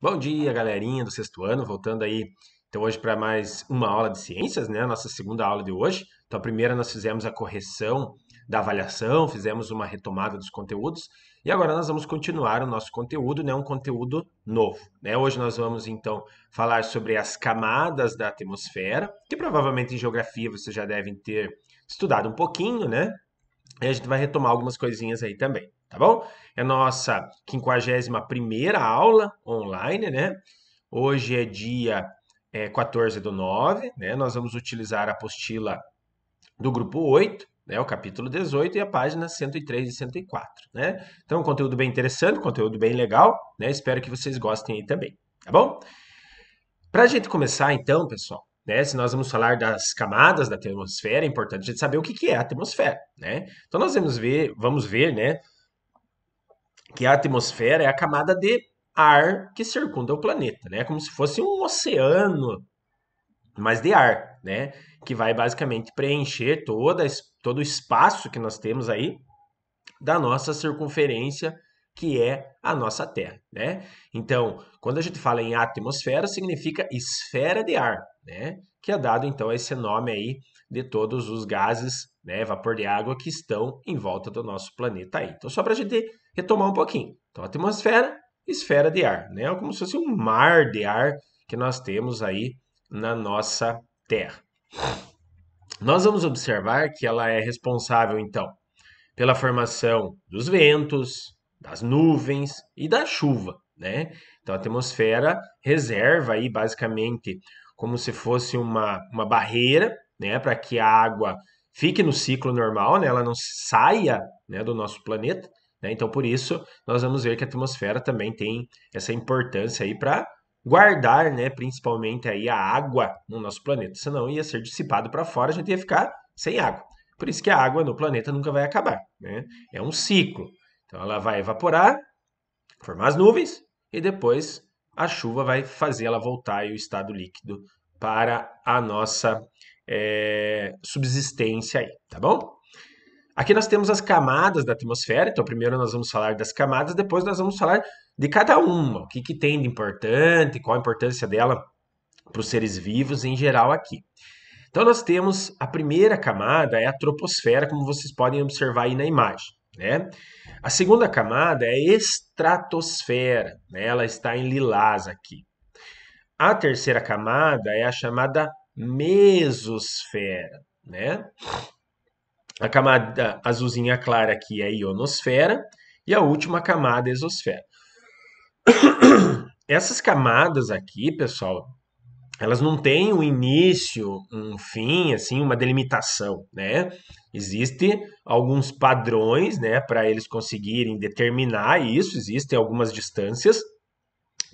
Bom dia, galerinha do sexto ano, voltando aí então hoje para mais uma aula de ciências, né? Nossa segunda aula de hoje. Então a primeira nós fizemos a correção da avaliação, fizemos uma retomada dos conteúdos e agora nós vamos continuar o nosso conteúdo, né? Um conteúdo novo, né? Hoje nós vamos então falar sobre as camadas da atmosfera, que provavelmente em geografia vocês já devem ter estudado um pouquinho, né? E a gente vai retomar algumas coisinhas aí também, tá bom? É a nossa 51ª aula online, né? Hoje é dia 14/9, né? Nós vamos utilizar a apostila do grupo 8, né? O capítulo 18 e a página 103 e 104, né? Então, um conteúdo bem interessante, um conteúdo bem legal, né? Espero que vocês gostem aí também, tá bom? Para a gente começar, então, pessoal, né, se nós vamos falar das camadas da atmosfera, é importante a gente saber o que é a atmosfera, né? Então, nós vamos ver, né, que a atmosfera é a camada de ar que circunda o planeta, né? Como se fosse um oceano, mas de ar, né? Que vai basicamente preencher todo o espaço que nós temos aí da nossa circunferência, que é a nossa Terra, né? Então, quando a gente fala em atmosfera, significa esfera de ar, né? Que é dado então a esse nome aí de todos os gases, né, vapor de água que estão em volta do nosso planeta aí. Então, só para a gente retomar um pouquinho. Então, atmosfera, esfera de ar, né? É como se fosse um mar de ar que nós temos aí na nossa Terra. Nós vamos observar que ela é responsável, então, pela formação dos ventos, das nuvens e da chuva, né? Então a atmosfera reserva aí basicamente como se fosse uma barreira, né, para que a água fique no ciclo normal, né, ela não saia, né, do nosso planeta, né? Então por isso nós vamos ver que a atmosfera também tem essa importância aí para guardar, né, principalmente aí a água no nosso planeta, senão ia ser dissipado para fora, a gente ia ficar sem água. Por isso que a água no planeta nunca vai acabar, né? É um ciclo. Então ela vai evaporar, formar as nuvens e depois a chuva vai fazer ela voltar ao estado líquido para a nossa subsistência aí, tá bom? Aqui nós temos as camadas da atmosfera, então primeiro nós vamos falar das camadas, depois nós vamos falar de cada uma, o que tem de importante, qual a importância dela para os seres vivos em geral aqui. Então nós temos a primeira camada, é a troposfera, como vocês podem observar aí na imagem, né? A segunda camada é a estratosfera, né? Ela está em lilás aqui. A terceira camada é a chamada mesosfera, né? A camada azulzinha clara aqui é a ionosfera e a última camada é a exosfera. Essas camadas aqui, pessoal, elas não têm um início, um fim, assim, uma delimitação, né? Existem alguns padrões, né, para eles conseguirem determinar isso, existem algumas distâncias,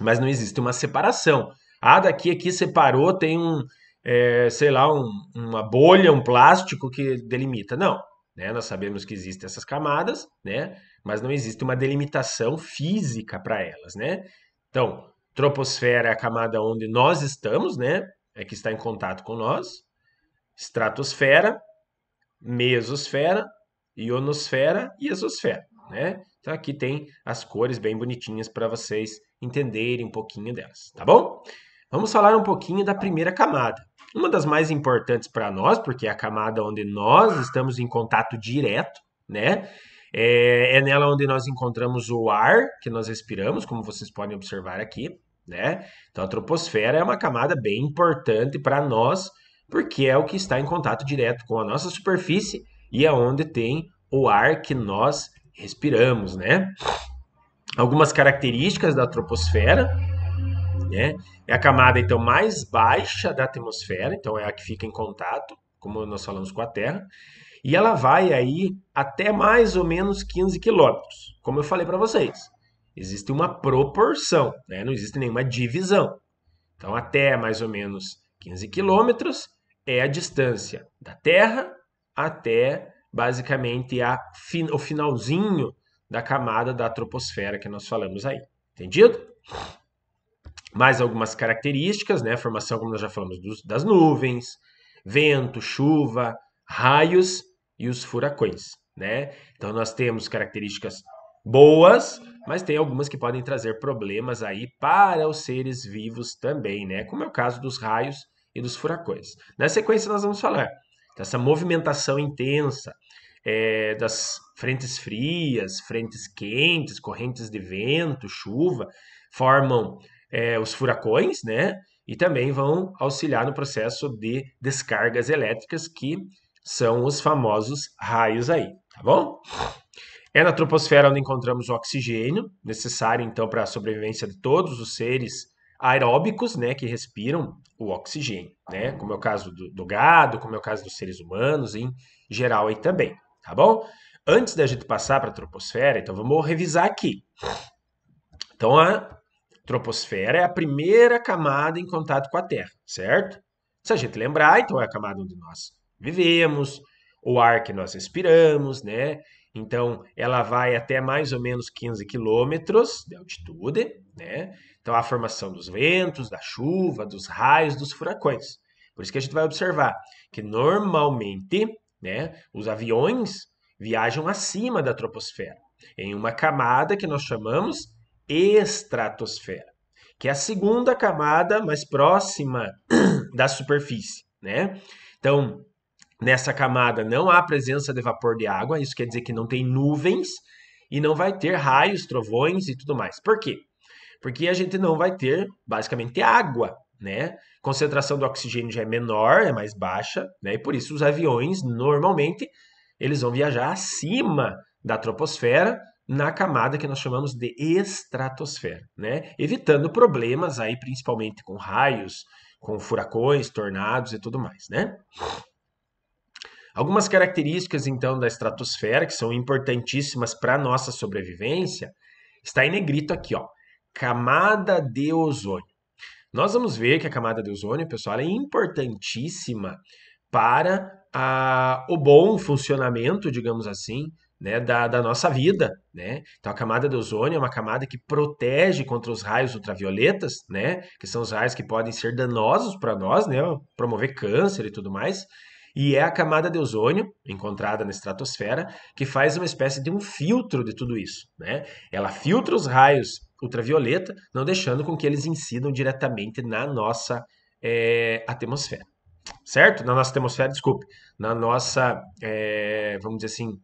mas não existe uma separação. Ah, daqui aqui separou, tem sei lá, uma bolha, um plástico que delimita. Não, né? Nós sabemos que existem essas camadas, né? Mas não existe uma delimitação física para elas, né? Então, troposfera é a camada onde nós estamos, né? É que está em contato com nós. Estratosfera, mesosfera, ionosfera e exosfera, né? Então aqui tem as cores bem bonitinhas para vocês entenderem um pouquinho delas, tá bom? Vamos falar um pouquinho da primeira camada. Uma das mais importantes para nós, porque é a camada onde nós estamos em contato direto, né? É nela onde nós encontramos o ar que nós respiramos, como vocês podem observar aqui, né? Então a troposfera é uma camada bem importante para nós, porque é o que está em contato direto com a nossa superfície e é onde tem o ar que nós respiramos, né? Algumas características da troposfera, né? É a camada então mais baixa da atmosfera, então é a que fica em contato, como nós falamos com a Terra, e ela vai aí até mais ou menos 15 quilômetros, como eu falei para vocês. Existe uma proporção, né? Não existe nenhuma divisão. Então, até mais ou menos 15 quilômetros é a distância da Terra até basicamente o finalzinho da camada da troposfera que nós falamos aí. Entendido? Mais algumas características, né? Formação, como nós já falamos, das nuvens, vento, chuva, raios e os furacões, né? Então nós temos características boas, mas tem algumas que podem trazer problemas aí para os seres vivos também, né? Como é o caso dos raios e dos furacões. Na sequência, nós vamos falar dessa movimentação intensa, das frentes frias, frentes quentes, correntes de vento, chuva, formam os furacões, né? E também vão auxiliar no processo de descargas elétricas, que são os famosos raios aí, tá bom? É na troposfera onde encontramos o oxigênio, necessário então para a sobrevivência de todos os seres aeróbicos, né, que respiram o oxigênio, né, como é o caso do gado, como é o caso dos seres humanos em geral aí também, tá bom? Antes da gente passar para a troposfera, então vamos revisar aqui. Então a troposfera é a primeira camada em contato com a Terra, certo? Se a gente lembrar, então é a camada onde nós vivemos, o ar que nós respiramos, né? Então ela vai até mais ou menos 15 quilômetros de altitude, né? Então a formação dos ventos, da chuva, dos raios, dos furacões. Por isso que a gente vai observar que normalmente, né, os aviões viajam acima da troposfera, em uma camada que nós chamamos estratosfera, que é a segunda camada mais próxima da superfície, né? Então, nessa camada não há presença de vapor de água, isso quer dizer que não tem nuvens e não vai ter raios, trovões e tudo mais. Por quê? Porque a gente não vai ter basicamente água, né? Concentração do oxigênio já é menor, é mais baixa, né? E por isso os aviões normalmente eles vão viajar acima da troposfera, na camada que nós chamamos de estratosfera, né? Evitando problemas aí, principalmente com raios, com furacões, tornados e tudo mais, né? Algumas características, então, da estratosfera, que são importantíssimas para a nossa sobrevivência, está em negrito aqui, ó. Camada de ozônio. Nós vamos ver que a camada de ozônio, pessoal, é importantíssima para o bom funcionamento, digamos assim, né, da nossa vida, né? Então a camada de ozônio é uma camada que protege contra os raios ultravioletas, né? Que são os raios que podem ser danosos para nós, né? Promover câncer e tudo mais. E é a camada de ozônio, encontrada na estratosfera, que faz uma espécie de um filtro de tudo isso, né? Ela filtra os raios ultravioleta, não deixando com que eles incidam diretamente na nossa atmosfera, certo? Na nossa atmosfera, desculpe, na nossa, vamos dizer assim,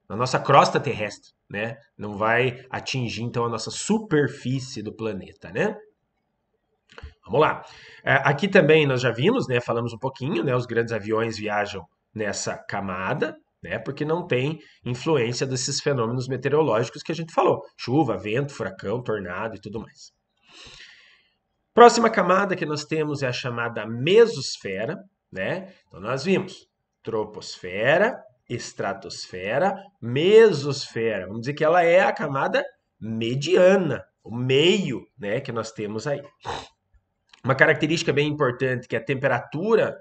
na nossa crosta terrestre, né? Não vai atingir, então, a nossa superfície do planeta, né? Vamos lá. Aqui também nós já vimos, né? Falamos um pouquinho, né? Os grandes aviões viajam nessa camada, né? Porque não tem influência desses fenômenos meteorológicos que a gente falou: chuva, vento, furacão, tornado e tudo mais. Próxima camada que nós temos é a chamada mesosfera, né? Então nós vimos troposfera, estratosfera, mesosfera. Vamos dizer que ela é a camada mediana, o meio, né, que nós temos aí. Uma característica bem importante que a temperatura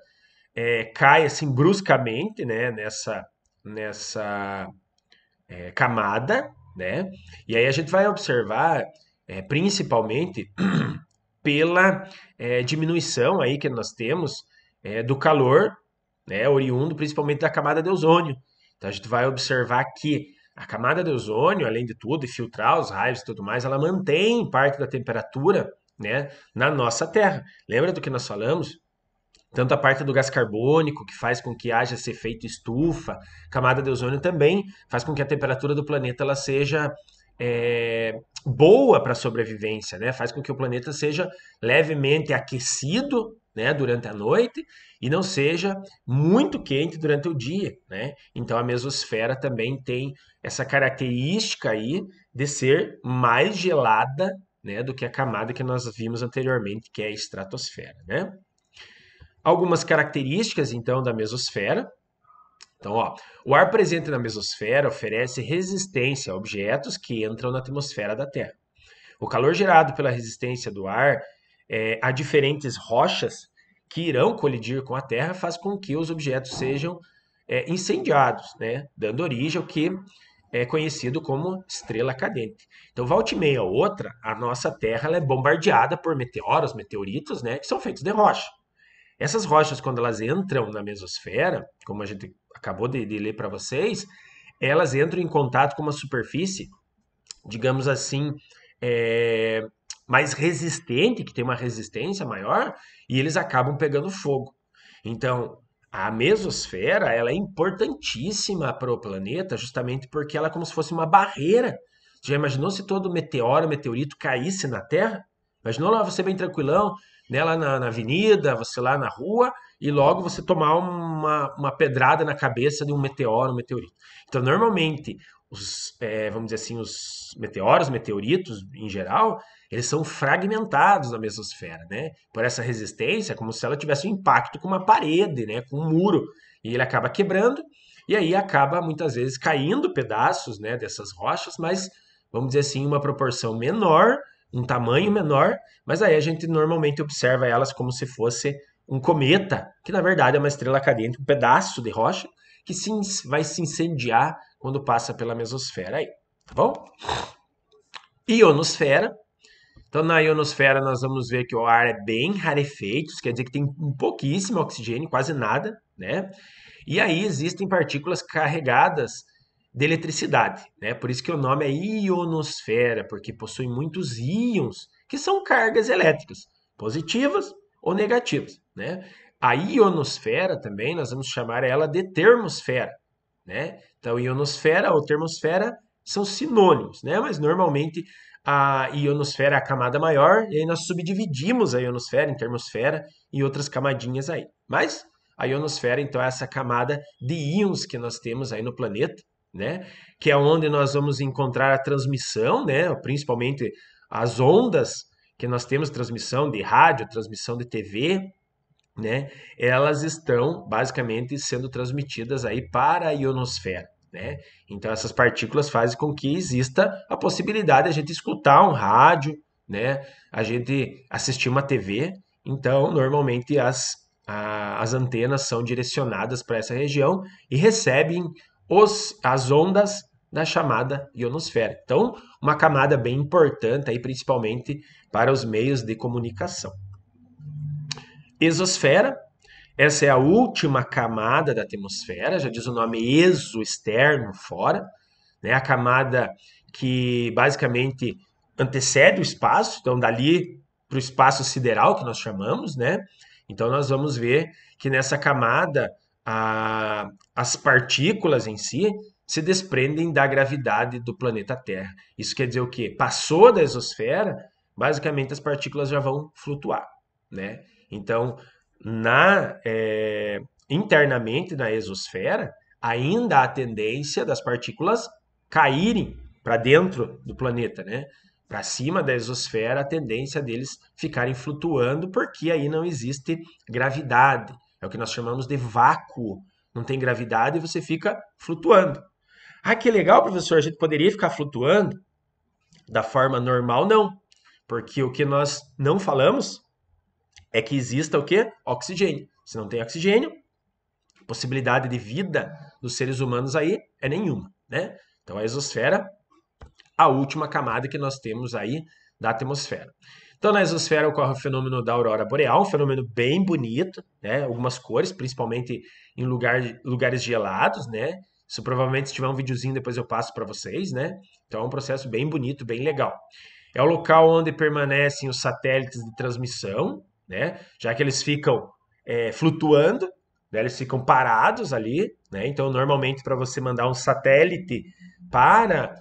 cai assim bruscamente, né, nessa camada, né? E aí a gente vai observar principalmente pela diminuição aí que nós temos do calor, né, oriundo principalmente da camada de ozônio. Então a gente vai observar que a camada de ozônio, além de tudo, e filtrar os raios e tudo mais, ela mantém parte da temperatura, né, na nossa Terra. Lembra do que nós falamos? Tanto a parte do gás carbônico, que faz com que haja esse efeito estufa, camada de ozônio também faz com que a temperatura do planeta ela seja boa para a sobrevivência, né? Faz com que o planeta seja levemente aquecido, né, durante a noite e não seja muito quente durante o dia, né? Então a mesosfera também tem essa característica aí de ser mais gelada, né, do que a camada que nós vimos anteriormente, que é a estratosfera, né? Algumas características, então, da mesosfera. Então, ó, o ar presente na mesosfera oferece resistência a objetos que entram na atmosfera da Terra. O calor gerado pela resistência do ar a diferentes rochas que irão colidir com a Terra faz com que os objetos sejam incendiados, né? Dando origem ao que é conhecido como estrela cadente. Então, volta e meia outra, a nossa Terra ela é bombardeada por meteoros, meteoritos, né? Que são feitos de rocha. Essas rochas, quando elas entram na mesosfera, como a gente acabou de ler para vocês, elas entram em contato com uma superfície digamos assim, é, mais resistente, que tem uma resistência maior, e eles acabam pegando fogo. Então, a mesosfera, ela é importantíssima para o planeta, justamente porque ela é como se fosse uma barreira. Você já imaginou se todo meteoro, meteorito caísse na Terra? Imaginou lá você bem tranquilão, né, lá na avenida, você lá na rua, e logo você tomar uma pedrada na cabeça de um meteoro, um meteorito. Então, normalmente, vamos dizer assim, os meteoros, meteoritos em geral, eles são fragmentados na mesosfera, né? Por essa resistência, como se ela tivesse um impacto com uma parede, né? Com um muro. E ele acaba quebrando, e aí acaba muitas vezes caindo pedaços, né? Dessas rochas, mas vamos dizer assim, uma proporção menor, um tamanho menor, mas aí a gente normalmente observa elas como se fosse um cometa, que na verdade é uma estrela cadente, um pedaço de rocha, que vai se incendiar quando passa pela mesosfera aí, tá bom? Ionosfera. Então, na ionosfera, nós vamos ver que o ar é bem rarefeito, isso quer dizer que tem um pouquíssimo oxigênio, quase nada, né? E aí existem partículas carregadas de eletricidade, né? Por isso que o nome é ionosfera, porque possui muitos íons, que são cargas elétricas, positivas ou negativas, né? A ionosfera também, nós vamos chamar ela de termosfera, né? Então, ionosfera ou termosfera são sinônimos, né? Mas normalmente a ionosfera é a camada maior, e aí nós subdividimos a ionosfera em termosfera e outras camadinhas aí. Mas a ionosfera, então, é essa camada de íons que nós temos aí no planeta, né? Que é onde nós vamos encontrar a transmissão, né? Principalmente as ondas que nós temos, transmissão de rádio, transmissão de TV, né? Elas estão basicamente sendo transmitidas aí para a ionosfera, né? Então essas partículas fazem com que exista a possibilidade de a gente escutar um rádio, né? A gente assistir uma TV. Então normalmente as antenas são direcionadas para essa região e recebem as ondas da chamada ionosfera. Então uma camada bem importante aí, principalmente para os meios de comunicação. Exosfera, essa é a última camada da atmosfera, já diz o nome exo, externo, fora, né? A camada que basicamente antecede o espaço, então dali para o espaço sideral que nós chamamos, né? Então nós vamos ver que nessa camada as partículas em si se desprendem da gravidade do planeta Terra. Isso quer dizer o quê? Passou da exosfera, basicamente as partículas já vão flutuar, né? Então, internamente na exosfera, ainda há tendência das partículas caírem para dentro do planeta, né? Para cima da exosfera, a tendência deles ficarem flutuando, porque aí não existe gravidade. É o que nós chamamos de vácuo. Não tem gravidade e você fica flutuando. Ah, que legal, professor, a gente poderia ficar flutuando da forma normal? Não. Porque o que nós não falamos é que exista o quê? Oxigênio. Se não tem oxigênio, possibilidade de vida dos seres humanos aí é nenhuma, né? Então a exosfera, a última camada que nós temos aí da atmosfera. Então na exosfera ocorre o fenômeno da aurora boreal, um fenômeno bem bonito, né? Algumas cores, principalmente em lugares gelados, né? Isso provavelmente se tiver um videozinho depois eu passo para vocês, né? Então é um processo bem bonito, bem legal. É o local onde permanecem os satélites de transmissão, né? Já que eles ficam flutuando, né? Eles ficam parados ali, né? Então, normalmente, para você mandar um satélite para,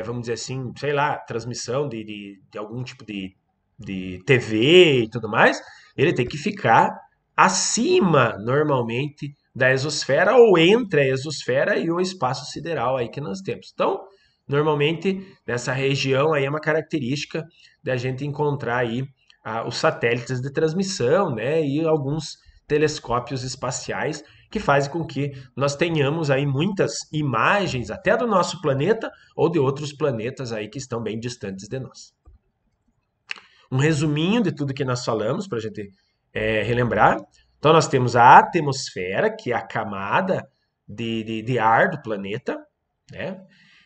vamos dizer assim, sei lá, transmissão de algum tipo de TV e tudo mais, ele tem que ficar acima, normalmente, da exosfera ou entre a exosfera e o espaço sideral aí que nós temos. Então, normalmente, nessa região aí é uma característica da gente encontrar aí os satélites de transmissão, né, e alguns telescópios espaciais que fazem com que nós tenhamos aí muitas imagens até do nosso planeta ou de outros planetas aí que estão bem distantes de nós. Um resuminho de tudo que nós falamos para a gente relembrar. Então nós temos a atmosfera, que é a camada de ar do planeta, né?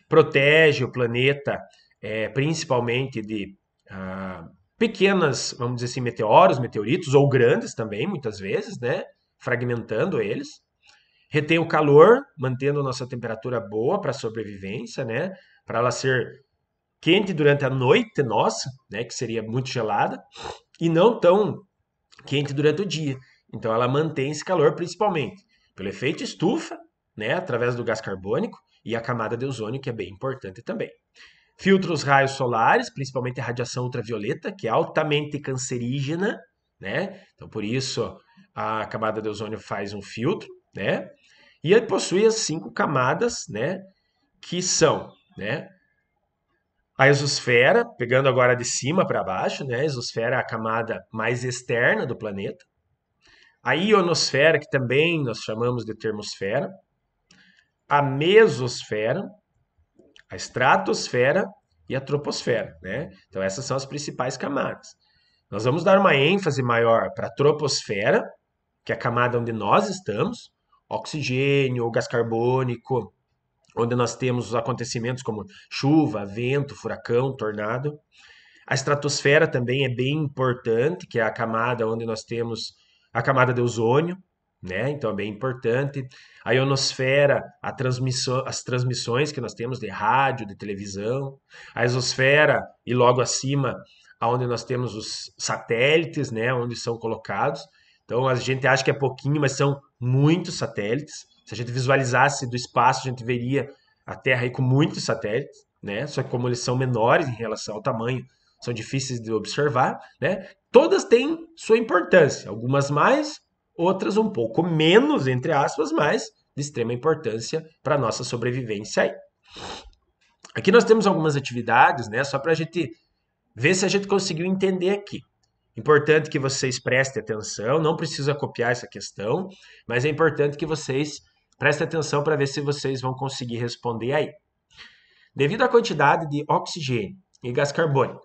Protege o planeta principalmente de pequenas, vamos dizer assim, meteoros, meteoritos, ou grandes também, muitas vezes, né? Fragmentando eles. Retém o calor, mantendo a nossa temperatura boa para a sobrevivência, né? Para ela ser quente durante a noite nossa, né, que seria muito gelada, e não tão quente durante o dia. Então ela mantém esse calor principalmente pelo efeito estufa, né, através do gás carbônico e a camada de ozônio, que é bem importante também. Filtra os raios solares, principalmente a radiação ultravioleta, que é altamente cancerígena, né? Então por isso a camada de ozônio faz um filtro, né? E ele possui as 5 camadas, né, que são, né, a exosfera, pegando agora de cima para baixo, né? A exosfera é a camada mais externa do planeta. A ionosfera, que também nós chamamos de termosfera. A mesosfera, a estratosfera e a troposfera, né? Então essas são as principais camadas. Nós vamos dar uma ênfase maior para a troposfera, que é a camada onde nós estamos, oxigênio, gás carbônico, onde nós temos os acontecimentos como chuva, vento, furacão, tornado. A estratosfera também é bem importante, que é a camada onde nós temos a camada de ozônio, né? Então é bem importante. A ionosfera, as transmissões que nós temos de rádio, de televisão. A exosfera e logo acima, onde nós temos os satélites, né? Onde são colocados. Então a gente acha que é pouquinho, mas são muitos satélites. Se a gente visualizasse do espaço, a gente veria a Terra aí com muitos satélites, né? Só que como eles são menores em relação ao tamanho, são difíceis de observar, né? Todas têm sua importância, algumas mais, outras um pouco menos, entre aspas, mas de extrema importância para a nossa sobrevivência aí. Aqui nós temos algumas atividades, né? Só para a gente ver se a gente conseguiu entender aqui. Importante que vocês prestem atenção, não precisa copiar essa questão, mas é importante que vocês prestem atenção para ver se vocês vão conseguir responder aí. Devido à quantidade de oxigênio e gás carbônico,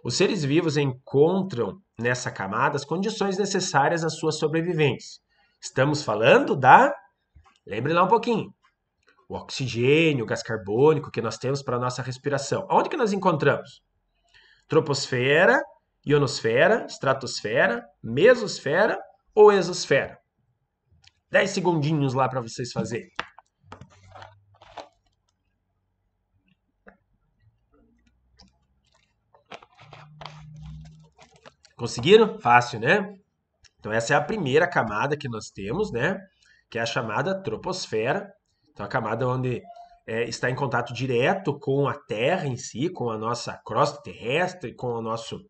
os seres vivos encontram nessa camada as condições necessárias à sua sobrevivência. Estamos falando da... Lembre lá um pouquinho. O oxigênio, o gás carbônico que nós temos para a nossa respiração. Onde que nós encontramos? Troposfera, ionosfera, estratosfera, mesosfera ou exosfera? 10 segundinhos lá para vocês fazerem. Conseguiram? Fácil, né? Então essa é a primeira camada que nós temos, né? Que é a chamada troposfera. Então a camada onde está em contato direto com a Terra em si, com a nossa crosta terrestre, com o nosso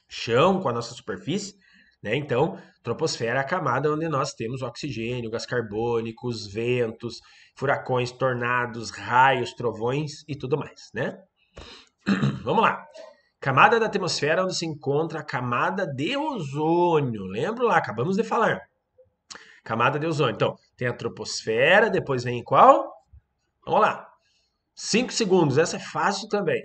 chão, com a nossa superfície, né? Então, troposfera é a camada onde nós temos oxigênio, gás carbônico, os ventos, furacões, tornados, raios, trovões e tudo mais, né? Vamos lá. Camada da atmosfera onde se encontra a camada de ozônio. Lembra lá, acabamos de falar. Camada de ozônio. Então, tem a troposfera, depois vem qual? Vamos lá. 5 segundos, essa é fácil também.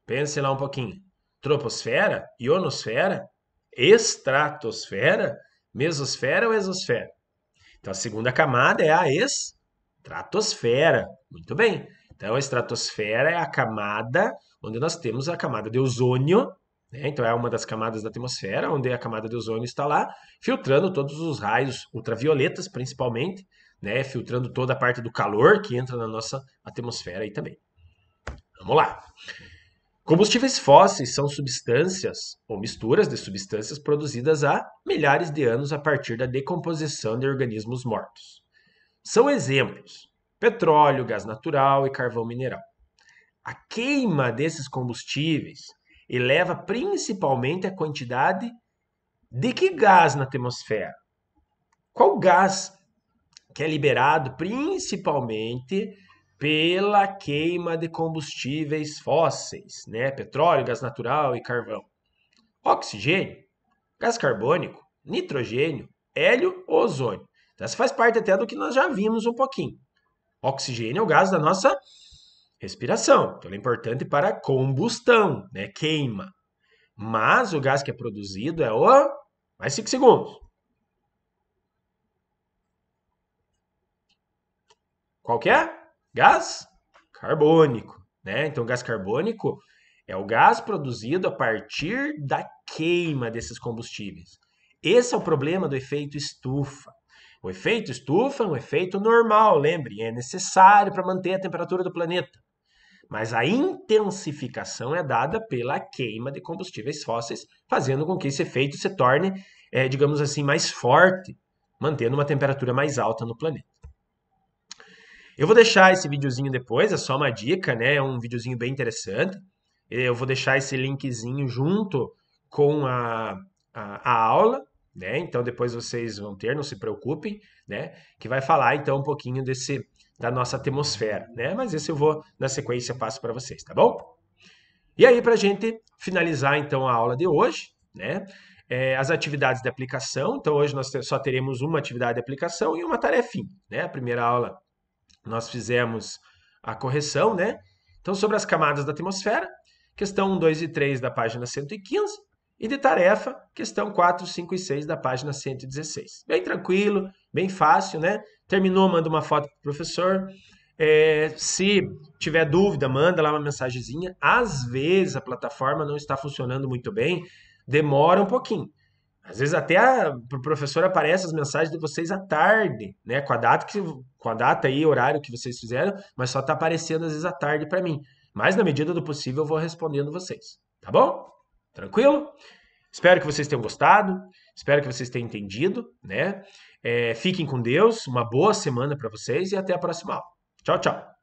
Pense lá um pouquinho. Troposfera, ionosfera, estratosfera, mesosfera ou exosfera? Então, a segunda camada é a estratosfera. Muito bem. Então, a estratosfera é a camada onde nós temos a camada de ozônio, né? Então, é uma das camadas da atmosfera, onde a camada de ozônio está lá, filtrando todos os raios ultravioletas, principalmente, né? Filtrando toda a parte do calor que entra na nossa atmosfera aí também. Vamos lá. Combustíveis fósseis são substâncias ou misturas de substâncias produzidas há milhares de anos a partir da decomposição de organismos mortos. São exemplos: petróleo, gás natural e carvão mineral. A queima desses combustíveis eleva principalmente a quantidade de que gás na atmosfera? Qual gás que é liberado principalmente pela queima de combustíveis fósseis, né? Petróleo, gás natural e carvão. Oxigênio, gás carbônico, nitrogênio, hélio ou ozônio. Então, essa faz parte até do que nós já vimos um pouquinho. Oxigênio é o gás da nossa respiração, então ele é importante para a combustão, né? Queima. Mas o gás que é produzido é o... Mais 5 segundos. Qual que é? Gás carbônico, né? Então, gás carbônico é o gás produzido a partir da queima desses combustíveis. Esse é o problema do efeito estufa. O efeito estufa é um efeito normal, lembre, é necessário para manter a temperatura do planeta. Mas a intensificação é dada pela queima de combustíveis fósseis, fazendo com que esse efeito se torne, digamos assim, mais forte, mantendo uma temperatura mais alta no planeta. Eu vou deixar esse videozinho depois, é só uma dica, né? É um videozinho bem interessante. Eu vou deixar esse linkzinho junto com a aula, né? Então depois vocês vão ter, não se preocupem, né? Que vai falar então um pouquinho da nossa atmosfera, né? Mas esse eu vou, na sequência, passo para vocês, tá bom? E aí, para a gente finalizar então a aula de hoje, né? As atividades de aplicação. Então hoje nós só teremos uma atividade de aplicação e uma tarefinha, né? A primeira aula nós fizemos a correção, né? Então, sobre as camadas da atmosfera, questão 1, 2 e 3 da página 115, e de tarefa, questão 4, 5 e 6 da página 116. Bem tranquilo, bem fácil, né? Terminou, manda uma foto para o professor. Se tiver dúvida, manda lá uma mensagenzinha. Às vezes a plataforma não está funcionando muito bem, demora um pouquinho. Às vezes até pro professor aparece as mensagens de vocês à tarde, né? Com a data e horário que vocês fizeram, mas só tá aparecendo às vezes à tarde para mim. Mas na medida do possível eu vou respondendo vocês, tá bom? Tranquilo? Espero que vocês tenham gostado, espero que vocês tenham entendido, né? Fiquem com Deus, uma boa semana para vocês e até a próxima aula. Tchau, tchau.